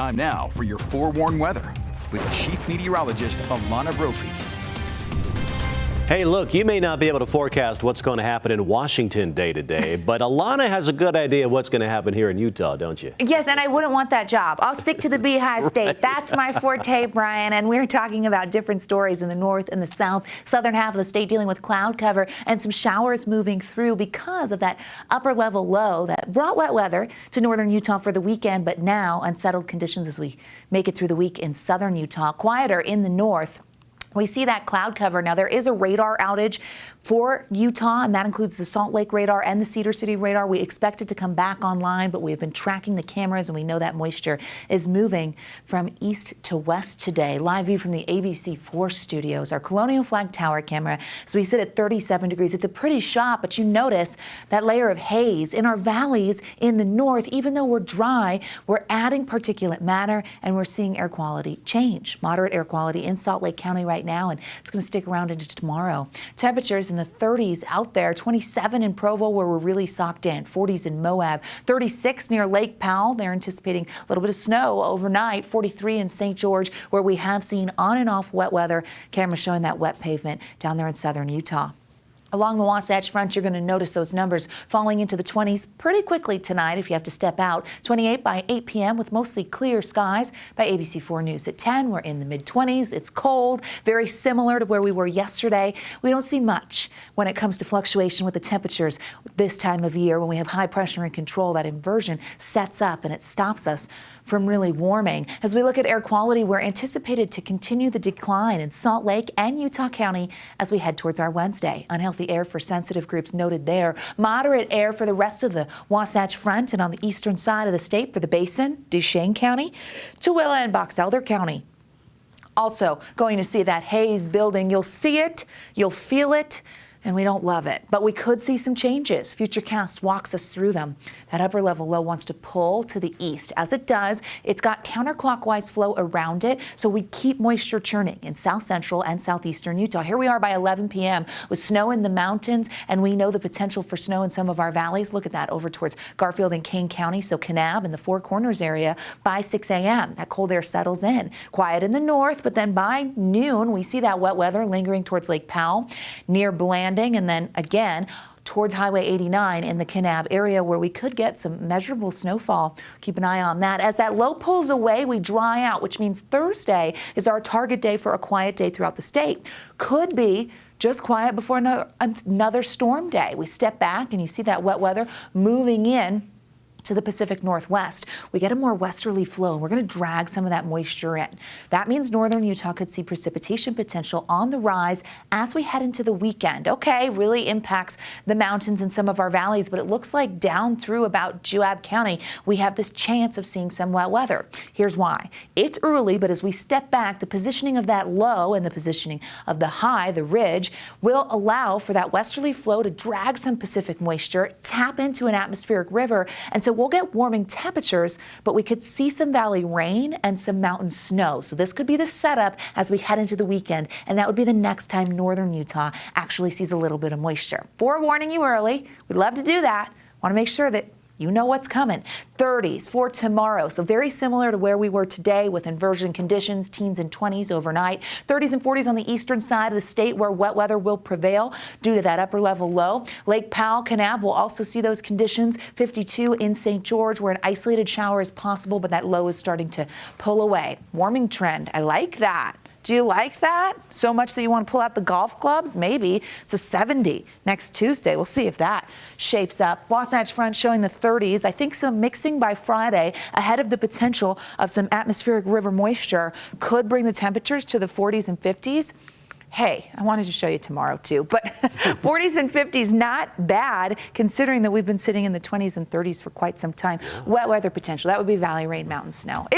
Time now for your forewarned weather with Chief Meteorologist Alana Brophy. Hey, look, you may not be able to forecast what's going to happen in Washington day to day, but Alana has a good idea of what's going to happen here in Utah, don't you? Yes, and I wouldn't want that job. I'll stick to the Beehive State. Right. That's my forte, Brian. And we're talking about different stories in the north and the south, southern half of the state dealing with cloud cover and some showers moving through because of that upper level low that brought wet weather to northern Utah for the weekend, but now unsettled conditions as we make it through the week in southern Utah. Quieter in the north. We see that cloud cover. Now, there is a radar outage for Utah, and that includes the Salt Lake radar and the Cedar City radar. We expect it to come back online, but we have been tracking the cameras, and we know that moisture is moving from east to west today. Live view from the ABC4 studios, our Colonial Flag Tower camera. So we sit at 37 degrees. It's a pretty shot, but you notice that layer of haze in our valleys in the north. Even though we're dry, we're adding particulate matter, and we're seeing air quality change. Moderate air quality in Salt Lake County right now, and it's going to stick around into tomorrow. Temperatures in the 30s out there, 27 in Provo where we're really socked in, 40s in Moab, 36 near Lake Powell. They're anticipating a little bit of snow overnight, 43 in St. George where we have seen on and off wet weather. Camera showing that wet pavement down there in southern Utah. Along the Wasatch Front, you're going to notice those numbers falling into the 20s pretty quickly tonight if you have to step out. 28 by 8 p.m. with mostly clear skies. By ABC4 News at 10, we're in the mid-20s. It's cold, very similar to where we were yesterday. We don't see much when it comes to fluctuation with the temperatures this time of year when we have high pressure and control. That inversion sets up and it stops us from really warming. As we look at air quality, we're anticipated to continue the decline in Salt Lake and Utah County as we head towards our Wednesday. Unhealthy air for sensitive groups noted there. Moderate air for the rest of the Wasatch Front and on the eastern side of the state for the Basin, Duchesne County, Tooele and Box Elder County. Also going to see that haze building. You'll see it, you'll feel it, and we don't love it, but we could see some changes. Futurecast walks us through them. That upper level low wants to pull to the east. As it does, it's got counterclockwise flow around it, so we keep moisture churning in south central and southeastern Utah. Here we are by 11 p.m. with snow in the mountains, and we know the potential for snow in some of our valleys. Look at that over towards Garfield and Kane County, so Kanab and the Four Corners area by 6 a.m. That cold air settles in. Quiet in the north, but then by noon, we see that wet weather lingering towards Lake Powell, near Blanding, and then again towards Highway 89 in the Kanab area where we could get some measurable snowfall. Keep an eye on that. As that low pulls away, we dry out, which means Thursday is our target day for a quiet day throughout the state. Could be just quiet before another storm day. We step back and you see that wet weather moving in to the Pacific Northwest. We get a more westerly flow. We're going to drag some of that moisture in. That means northern Utah could see precipitation potential on the rise as we head into the weekend. Okay, really impacts the mountains and some of our valleys, but it looks like down through about Juab County, we have this chance of seeing some wet weather. Here's why. It's early, but as we step back, the positioning of that low and the positioning of the high, the ridge, will allow for that westerly flow to drag some Pacific moisture, tap into an atmospheric river, and so we'll get warming temperatures, but we could see some valley rain and some mountain snow. So this could be the setup as we head into the weekend, and that would be the next time northern Utah actually sees a little bit of moisture. Forewarning you early. We'd love to do that. Want to make sure that you know what's coming. 30s for tomorrow, so very similar to where we were today with inversion conditions, teens and 20s overnight. 30s and 40s on the eastern side of the state where wet weather will prevail due to that upper level low. Lake Powell, Kanab will also see those conditions. 52 in St. George where an isolated shower is possible, but that low is starting to pull away. Warming trend, I like that. Do you like that? So much that you want to pull out the golf clubs? Maybe. It's a 70 next Tuesday. We'll see if that shapes up. Wasatch Front showing the 30s. I think some mixing by Friday ahead of the potential of some atmospheric river moisture could bring the temperatures to the 40s and 50s. Hey, I wanted to show you tomorrow too, but 40s and 50s, not bad considering that we've been sitting in the 20s and 30s for quite some time. Wet weather potential. That would be valley rain, mountain snow.